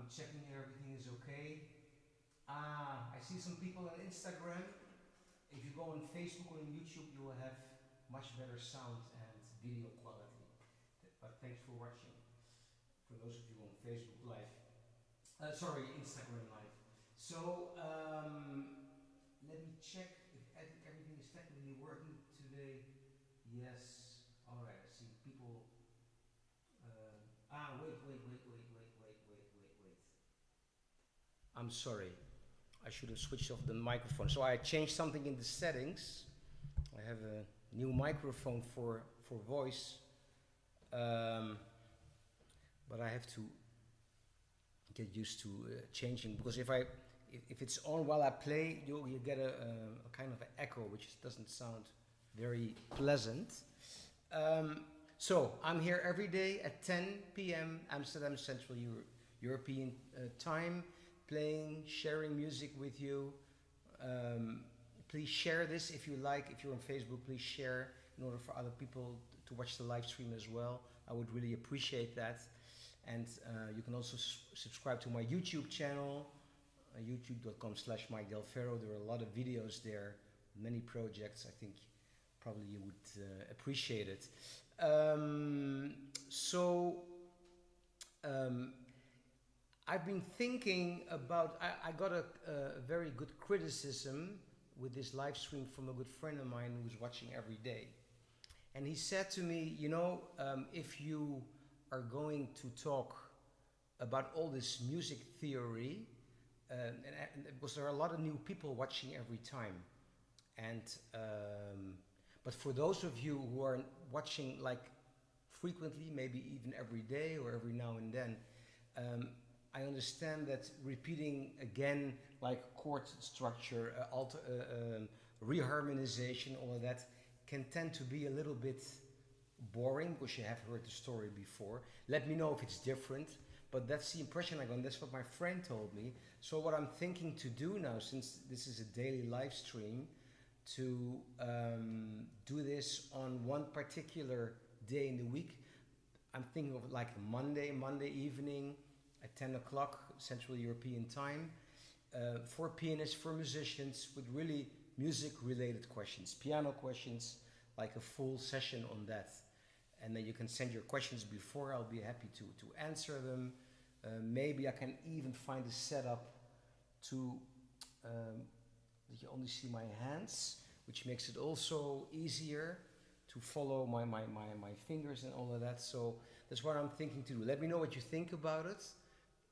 I'm checking everything is okay. I see some people on Instagram. If you go on Facebook or on YouTube, you will have much better sound and video quality. But thanks for watching. For those of you on Facebook Live, sorry, Instagram Live. So let me check if everything is technically working today. Yes. All right. I see people. Wait. I'm sorry. I should have switched off the microphone. So I changed something in the settings. I have a new microphone for voice, but I have to get used to changing, because if it's on while I play, you get a kind of an echo, which doesn't sound very pleasant. So I'm here every day at 10 p.m. Amsterdam Central European time, playing, sharing music with you. Please share this if you like. If you're on Facebook, please share in order for other people to watch the live stream as well. I would really appreciate that. And you can also subscribe to my YouTube channel, youtube.com/MikeDelFerro. There are a lot of videos there, many projects. I think probably you would appreciate it. I've been thinking about, I got a very good criticism with this live stream from a good friend of mine who's watching every day. And he said to me, you know, if you are going to talk about all this music theory, and because there are a lot of new people watching every time, and but for those of you who are watching like frequently, maybe even every day or every now and then, I understand that repeating again, like chord structure, reharmonization, all of that, can tend to be a little bit boring because you have heard the story before. Let me know if it's different, but that's the impression I got, and that's what my friend told me. So what I'm thinking to do now, since this is a daily live stream, to do this on one particular day in the week. I'm thinking of like Monday evening at 10 o'clock Central European time, for pianists, for musicians, with really music related questions, piano questions, like a full session on that. And then you can send your questions before. I'll be happy to answer them. Maybe I can even find a setup to that you only see my hands, which makes it also easier to follow my fingers and all of that. So that's what I'm thinking to do. Let me know what you think about it,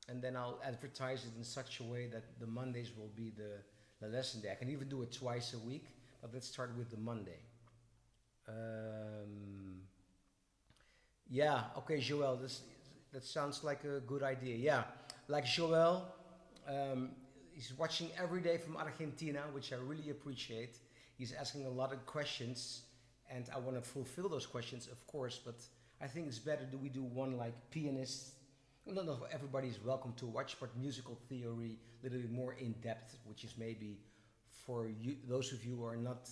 and then I'll advertise it in such a way that the Mondays will be the lesson day. I can even do it twice a week, but let's start with the Monday. Yeah, okay, Joel, that sounds like a good idea. Yeah, like Joel, he's watching every day from Argentina, which I really appreciate. He's asking a lot of questions, and I want to fulfill those questions, of course, but I think it's better that we do one like Pianist. Not everybody's welcome to watch, but musical theory, a little bit more in depth, which is maybe for you, those of you who are not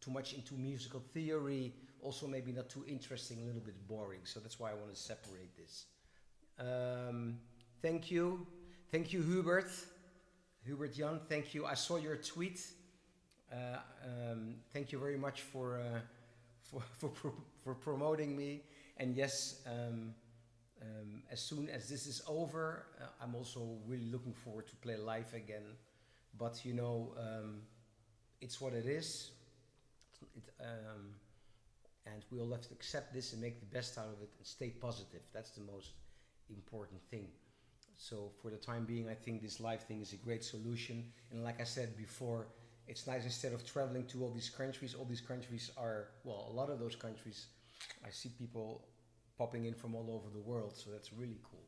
too much into musical theory, also maybe not too interesting, a little bit boring. So that's why I want to separate this. Thank you, Hubert Jan. Thank you. I saw your tweet. Thank you very much for promoting me. And yes. As soon as this is over, I'm also really looking forward to play live again. But you know, it's what it is. And we all have to accept this and make the best out of it and stay positive. That's the most important thing. So for the time being, I think this live thing is a great solution. And like I said before, it's nice, instead of traveling to all these countries are, well, a lot of those countries, I see people popping in from all over the world, so that's really cool.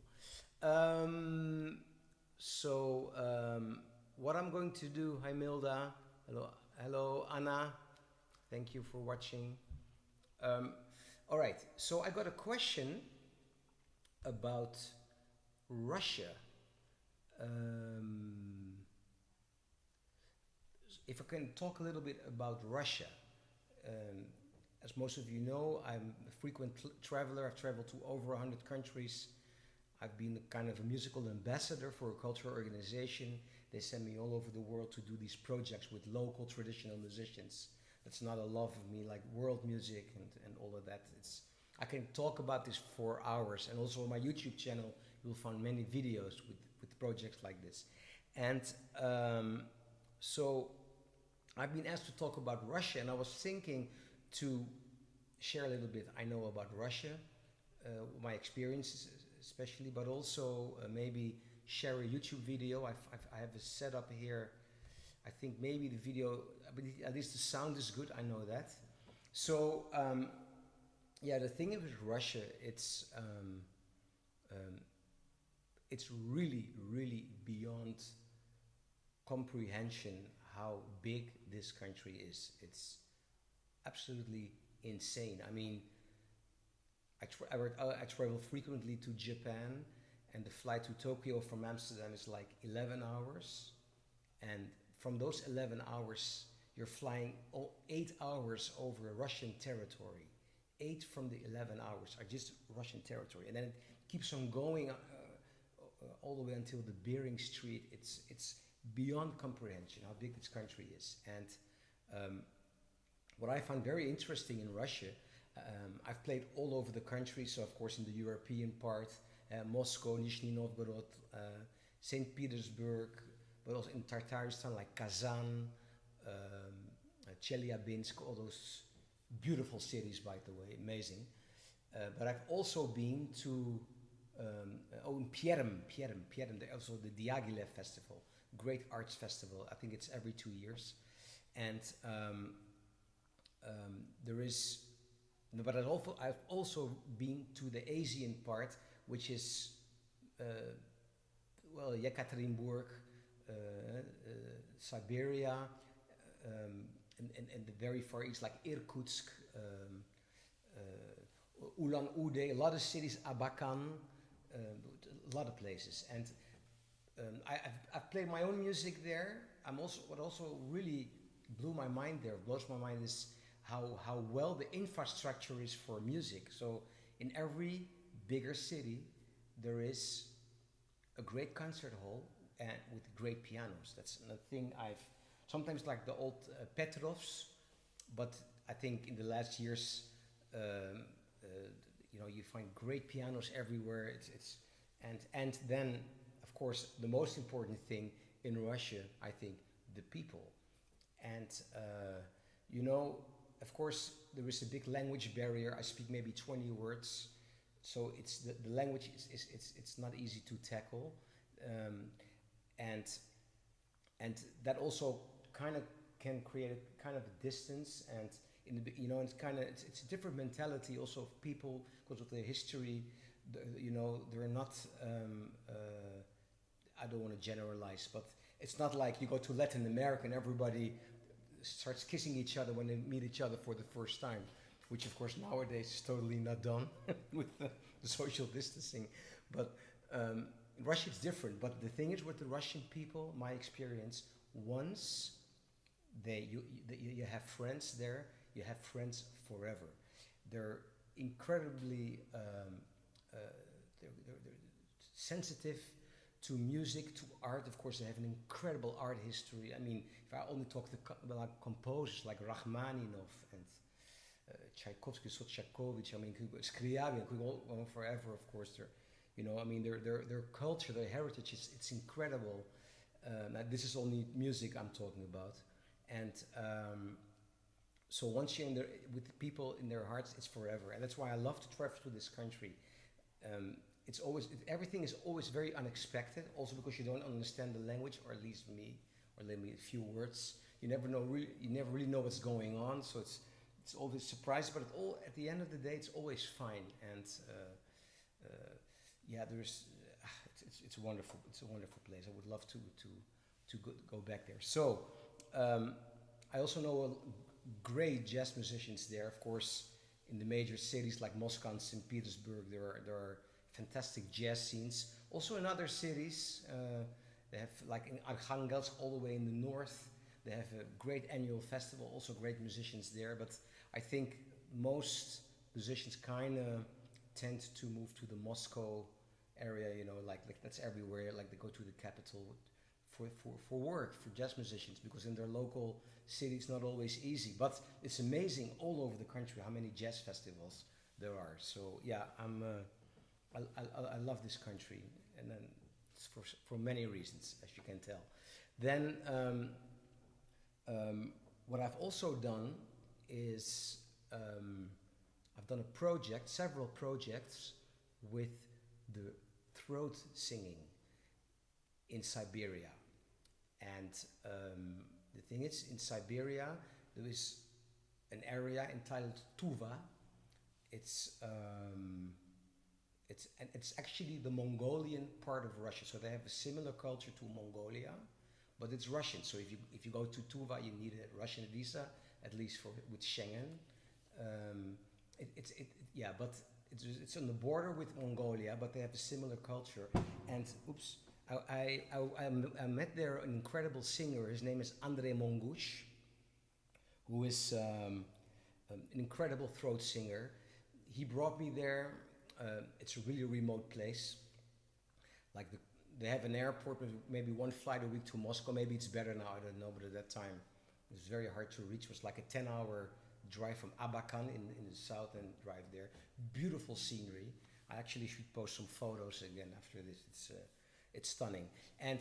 What I'm going to do, hi Milda, hello Anna, thank you for watching. All right, so I got a question about Russia. If I can talk a little bit about Russia. As most of you know, I'm a frequent traveler. I've traveled to over 100 countries. I've been kind of a musical ambassador for a cultural organization. They send me all over the world to do these projects with local traditional musicians. That's not a love of me like world music and all of that. It's I can talk about this for hours. And also on my YouTube channel, you'll find many videos with projects like this. And so I've been asked to talk about Russia, and I was thinking to share a little bit I know about Russia, my experiences especially, but also maybe share a YouTube video. I have a setup here. I think maybe the video, but at least the sound is good. I know that. So yeah, the thing with Russia, it's really, really beyond comprehension how big this country is. It's absolutely insane. I mean, I travel frequently to Japan, and the flight to Tokyo from Amsterdam is like 11 hours. And from those 11 hours, you're flying 8 hours over Russian territory. 8 from the 11 hours are just Russian territory. And then it keeps on going all the way until the Bering Strait. It's beyond comprehension how big this country is. And what I find very interesting in Russia, I've played all over the country, so of course in the European part, Moscow, Nizhny Novgorod, St. Petersburg, but also in Tartaristan like Kazan, Chelyabinsk, all those beautiful cities, by the way, amazing. But I've also been to in Perm, also the Diaghilev Festival, great arts festival. I think it's every 2 years. And there is, but I've also been to the Asian part, which is, well, Yekaterinburg, Siberia, and the very far east, like Irkutsk, Ulan-Ude, a lot of cities, Abakan, a lot of places. And I've played my own music there. What also really blew my mind there, blows my mind, is how well the infrastructure is for music. So in every bigger city, there is a great concert hall and with great pianos. That's a thing I've sometimes like the old Petrovs, but I think in the last years, you find great pianos everywhere. And then of course the most important thing in Russia, I think, the people. And of course there is a big language barrier. I speak maybe 20 words, so it's the language it's not easy to tackle, and that also kind of can create a kind of a distance, and it's a different mentality also of people because of their history. They're not. I don't want to generalize, but it's not like you go to Latin America and everybody starts kissing each other when they meet each other for the first time, which of course nowadays is totally not done with the social distancing. But in Russia it's different. But the thing is with the Russian people, my experience, once you have friends there, you have friends forever. They're incredibly they're sensitive to music, to art. Of course, they have an incredible art history. I mean, if I only talk about composers like Rachmaninoff and Tchaikovsky, Sostakovich, I mean, Scriabin, could go on forever. Of course, their culture, their heritage, it's incredible. This is only music I'm talking about, and so once you're with the people in their hearts, it's forever, and that's why I love to travel to this country. Everything is always very unexpected, also because you don't understand the language, or at least me, or maybe a few words. You never really know what's going on, so it's always surprising, but at the end of the day, it's always fine. And it's wonderful. It's a wonderful place. I would love to go back there. So I also know great jazz musicians there, of course. In the major cities like Moscow and St. Petersburg, there are fantastic jazz scenes. Also in other cities, they have, like in Arkhangelsk, all the way in the north, they have a great annual festival, also great musicians there. But I think most musicians kind of tend to move to the Moscow area, you know, like that's everywhere. Like they go to the capital for work for jazz musicians because in their local city it's not always easy. But it's amazing all over the country how many jazz festivals there are. So yeah, I love this country, and then it's for many reasons, as you can tell. Then what I've also done is I've done a project, several projects with the throat singing in Siberia. And the thing is, in Siberia, there is an area entitled Tuva. It's actually the Mongolian part of Russia. So they have a similar culture to Mongolia, but it's Russian. So if you go to Tuva, you need a Russian visa, at least with Schengen. But it's on the border with Mongolia, but they have a similar culture. And I met there an incredible singer. His name is Andrei Mongush, who is an incredible throat singer. He brought me there. It's a really remote place. Like they have an airport with maybe one flight a week to Moscow. Maybe it's better now, I don't know. But at that time, it was very hard to reach. It was like a 10-hour drive from Abakan in the south and drive there. Beautiful scenery. I actually should post some photos again after this. It's stunning. And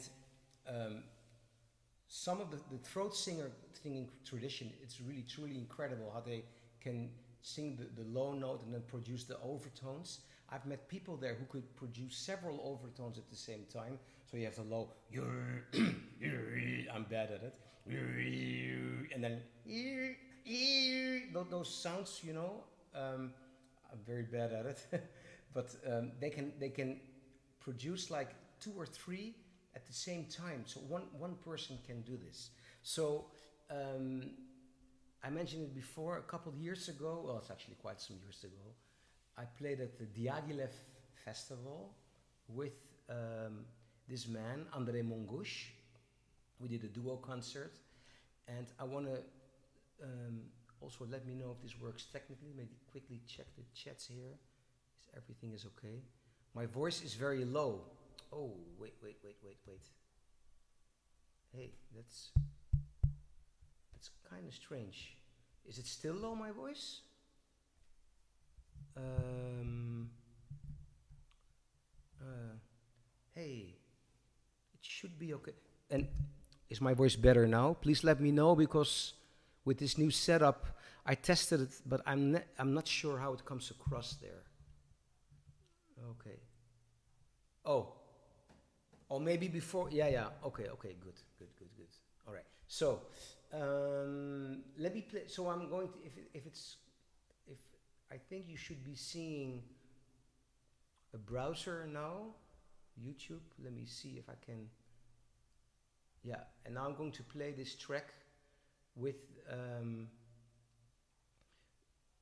some of the throat singing tradition, it's really truly incredible how they can sing the low note and then produce the overtones. I've met people there who could produce several overtones at the same time. So you have the low, I'm bad at it, and then those sounds, you know, I'm very bad at it. But they can produce like 2 or 3 at the same time. So one person can do this. So I mentioned it before, a couple of years ago, well, it's actually quite some years ago, I played at the Diaghilev Festival with this man, Andrei Mongush. We did a duo concert, and I want to also let me know if this works technically. Maybe quickly check the chats here. Everything is okay. My voice is very low. Oh, wait. Hey, that's kind of strange. Is it still low, my voice? Hey, it should be okay. And is my voice better now? Please let me know, because with this new setup, I tested it, but I'm not sure how it comes across there. Okay. Oh, maybe before. Yeah. Okay. Good. All right. So let me play. So I'm going to. If I think you should be seeing a browser now, YouTube. Let me see if I can. Yeah, and now I'm going to play this track with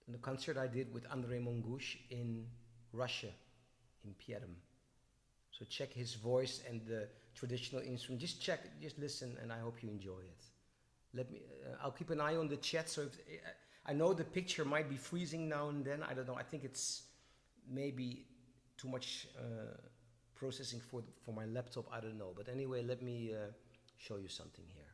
the concert I did with Andrei Mongush in Russia, in Perm. So check his voice and the traditional instrument. Just listen, and I hope you enjoy it. I'll keep an eye on the chat. So I know the picture might be freezing now and then. I don't know. I think it's maybe too much processing for my laptop. I don't know. But anyway, let me show you something here.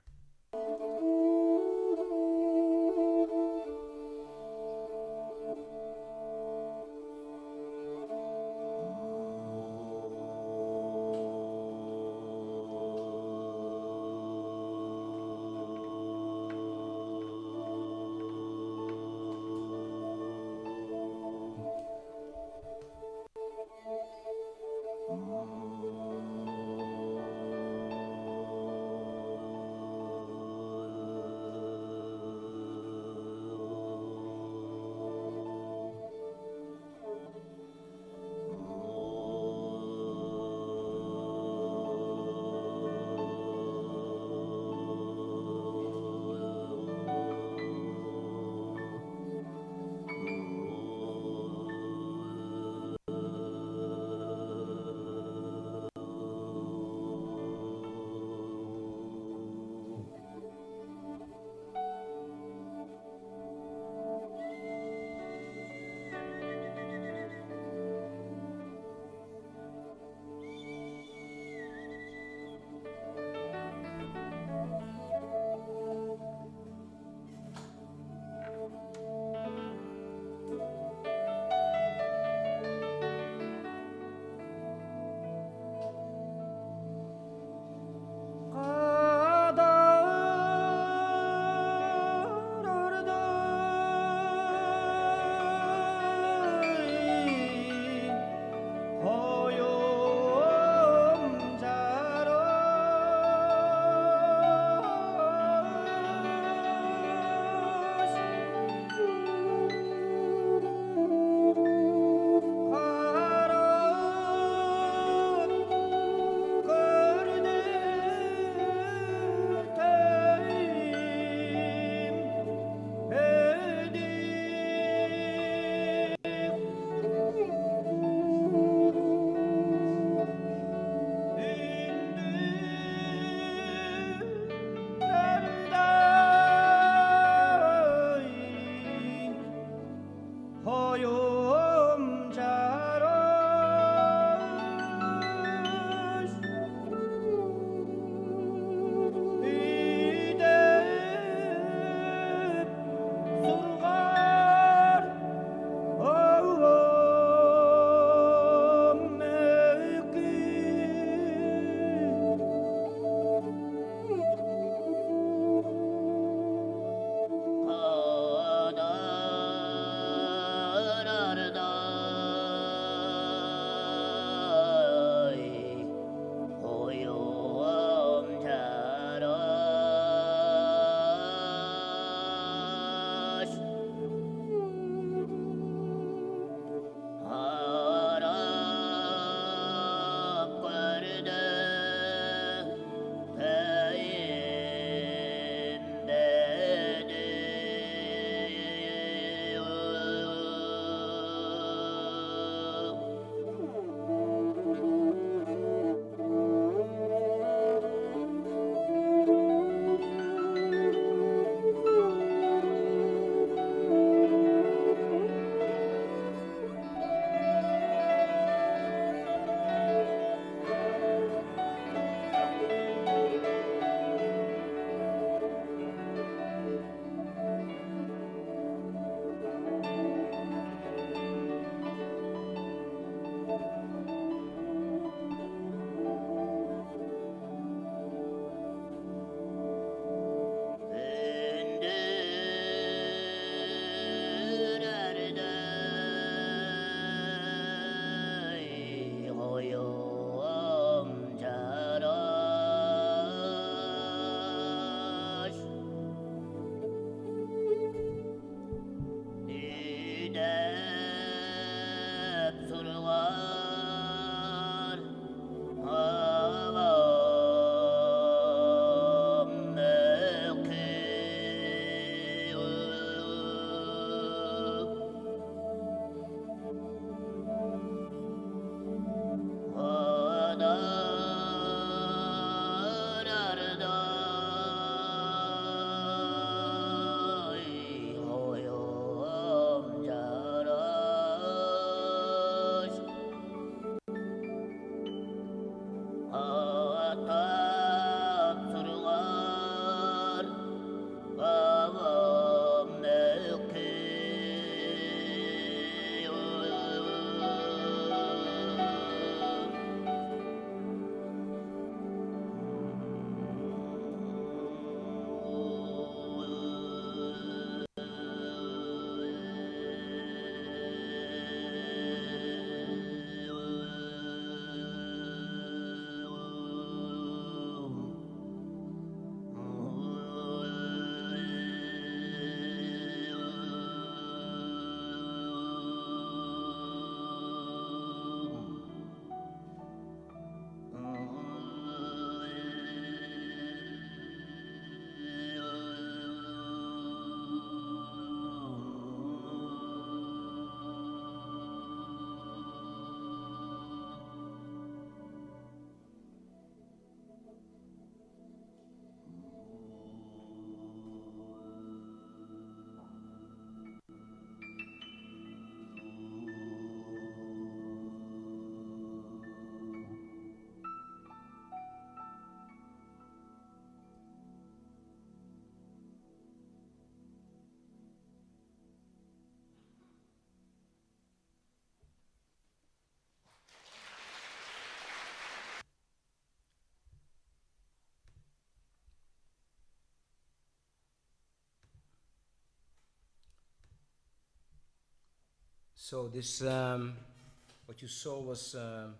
So this, what you saw was a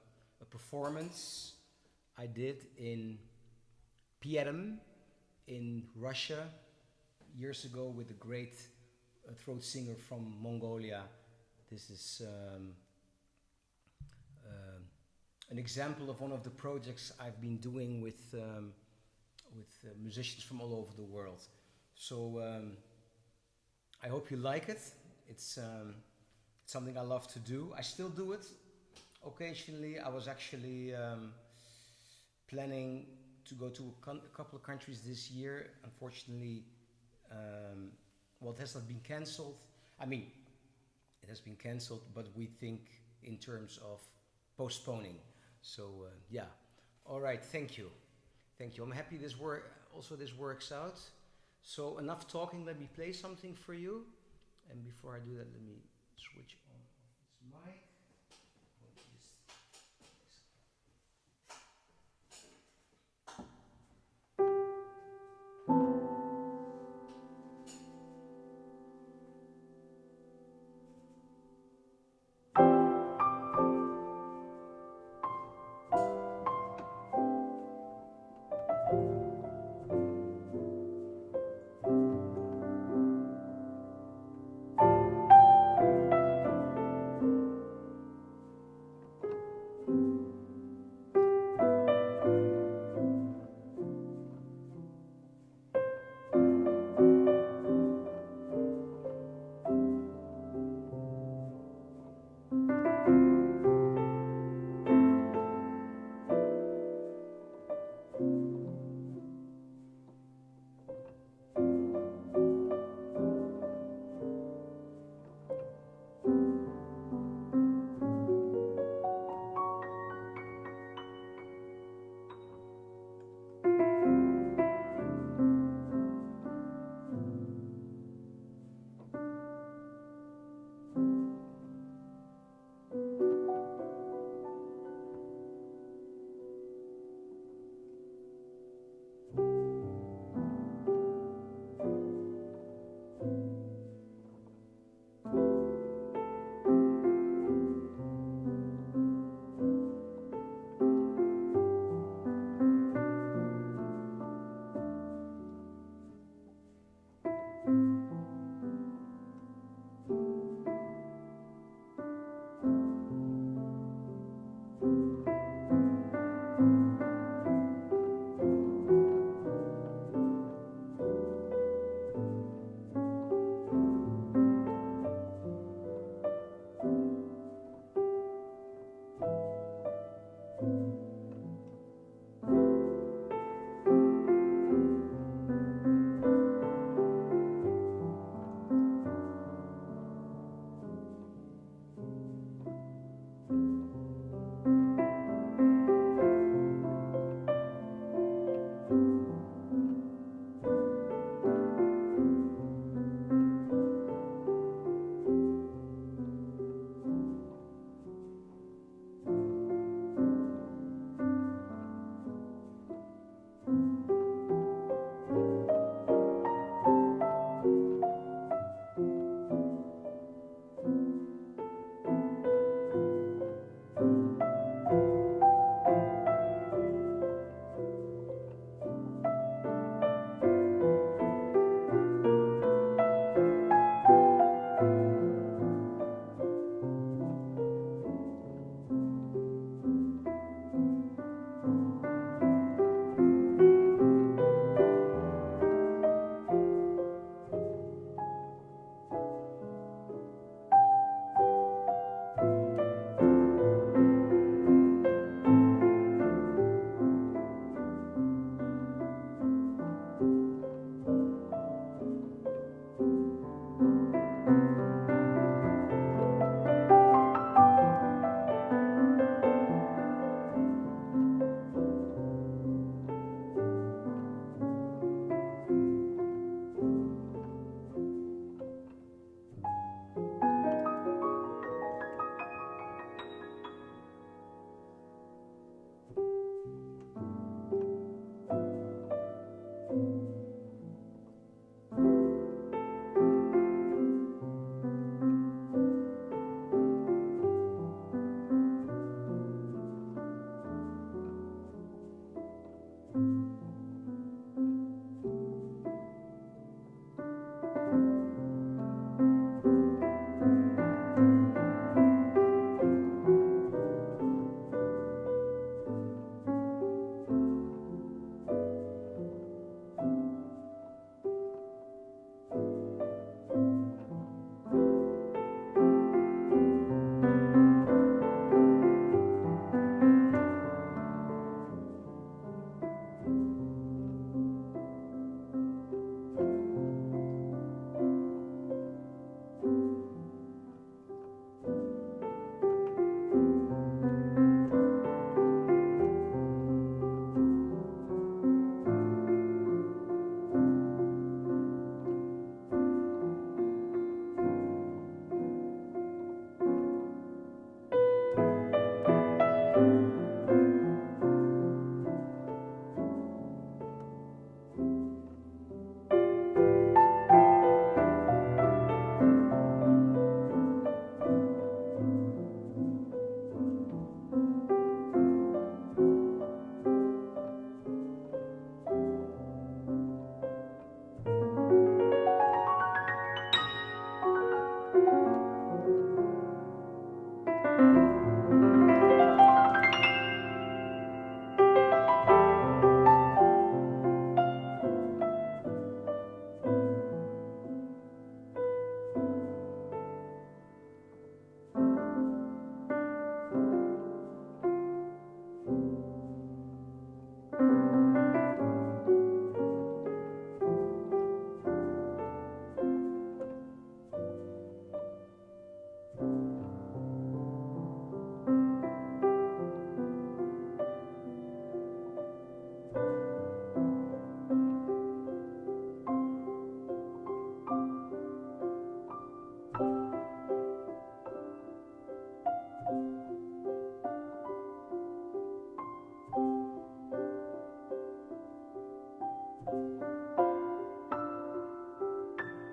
performance I did in Perm in Russia years ago with a great throat singer from Mongolia. This is an example of one of the projects I've been doing with musicians from all over the world. So I hope you like it. It's something I love to do. I still do it occasionally. I was actually planning to go to a couple of countries this year. Unfortunately, well, it has not been cancelled. I mean, it has been cancelled, but we think in terms of postponing. So yeah, all right. Thank you, thank you. I'm happy this works out. So enough talking. Let me play something for you. And before I do that, let me switch on this mic.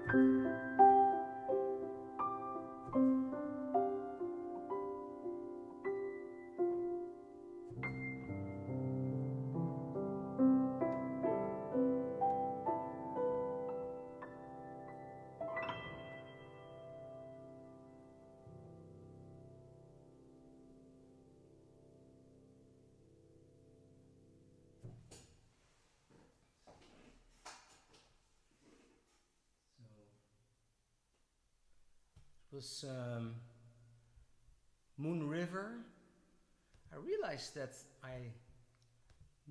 It was Moon River. I realized that I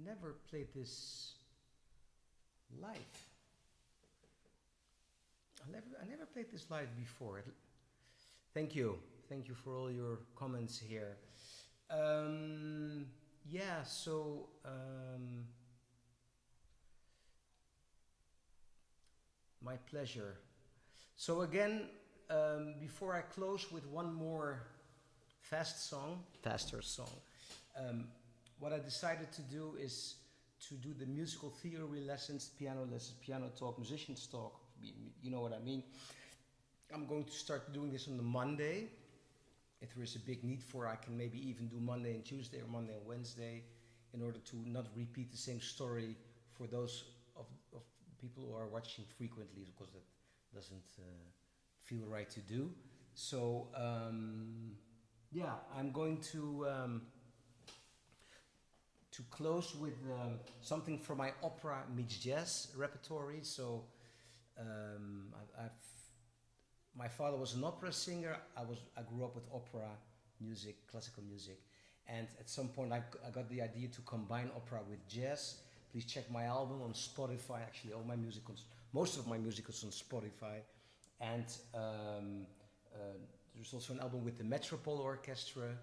never played this live. I never played this live before. Thank you. Thank you for all your comments here. Yeah, so my pleasure. So again, before I close with one more faster song, what I decided to do is to do the musical theory lessons, piano talk, musicians talk, you know what I mean. I'm going to start doing this on the Monday. If there is a big need for, I can maybe even do Monday and Tuesday or Monday and Wednesday in order to not repeat the same story for those of people who are watching frequently, because that doesn't feel right to do. So yeah, I'm going to close with something from my opera meets jazz repertory. So my father was an opera singer. I grew up with opera music, classical music, and at some point I got the idea to combine opera with jazz. Please check my album on Spotify. Actually, most of my music is on Spotify, and there's also an album with the Metropole Orchestra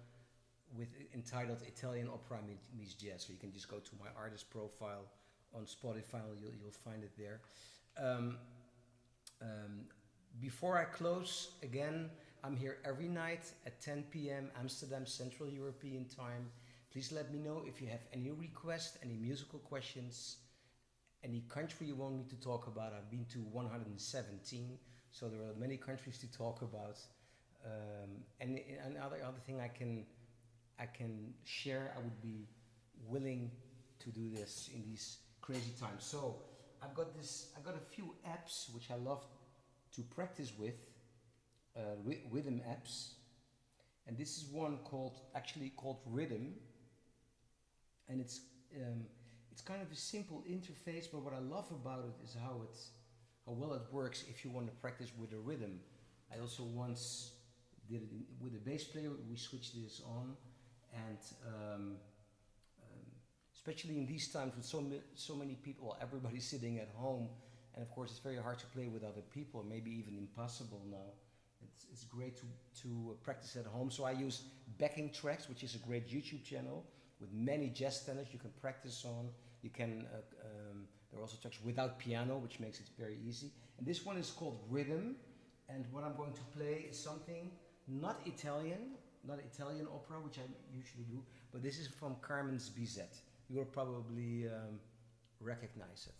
entitled Italian Opera Meets Jazz. So you can just go to my artist profile on Spotify. You'll find it there. Before I close, again, I'm here every night at 10 p.m. Amsterdam Central European Time. Please let me know if you have any requests, any musical questions, any country you want me to talk about. I've been to 117, so there are many countries to talk about. And another thing I can share, I would be willing to do this in these crazy times. So I got a few apps which I love to practice with, rhythm apps, and this is one called Rhythm, and it's kind of a simple interface, but what I love about it is how well it works if you want to practice with a rhythm. I also once did it with a bass player. We switched this on, and especially in these times with so many people, everybody's sitting at home, and of course it's very hard to play with other people, maybe even impossible now. It's great to practice at home. So I use Backing Tracks, which is a great YouTube channel with many jazz standards you can practice on. You can there are also tracks without piano, which makes it very easy. And this one is called Rhythm, and what I'm going to play is something not Italian opera, which I usually do, but this is from Carmen's Bizet. You will probably recognize it.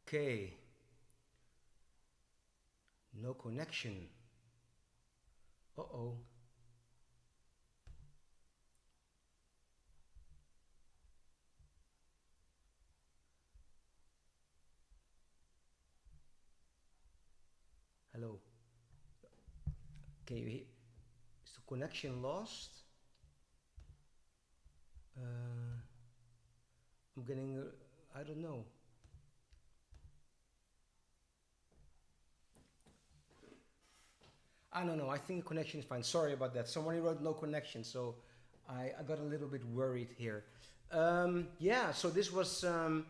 Okay, no connection. Uh-oh. Hello. Can you hear? Is the connection lost? Uh, I'm getting, I don't know. I don't know. I think the connection is fine. Sorry about that. Somebody wrote no connection, so I got a little bit worried here. Yeah, so this was a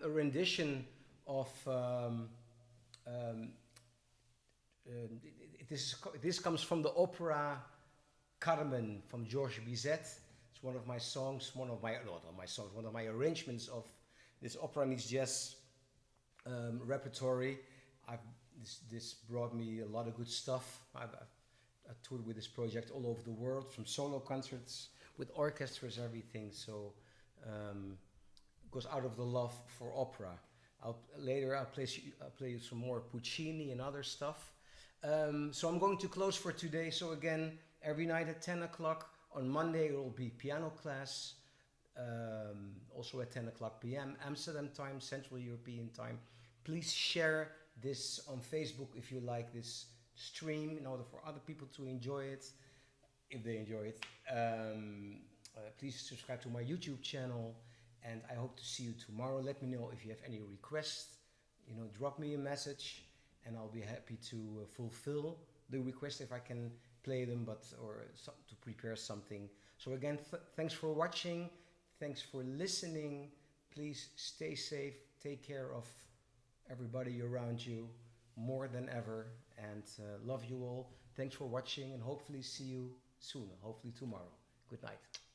rendition of. Um, this comes from the opera Carmen from Georges Bizet. It's one of my songs, not of my songs, one of my arrangements of this opera meets jazz repertory. I've, this brought me a lot of good stuff. I toured with this project all over the world, from solo concerts with orchestras, everything. So it goes out of the love for opera. I'll play you some more Puccini and other stuff. So I'm going to close for today. So again, every night at 10 o'clock. On Monday it will be piano class. Also at 10 o'clock p.m. Amsterdam time, Central European time. Please share this on Facebook if you like this stream in order for other people to enjoy it, if they enjoy it. Please subscribe to my YouTube channel, and I hope to see you tomorrow. Let me know if you have any requests. Drop me a message, and I'll be happy to fulfill the request if I can play them, or to prepare something. So again, thanks for watching. Thanks for listening. Please stay safe. Take care of everybody around you more than ever, and love you all. Thanks for watching, and hopefully see you soon, hopefully tomorrow. Good night.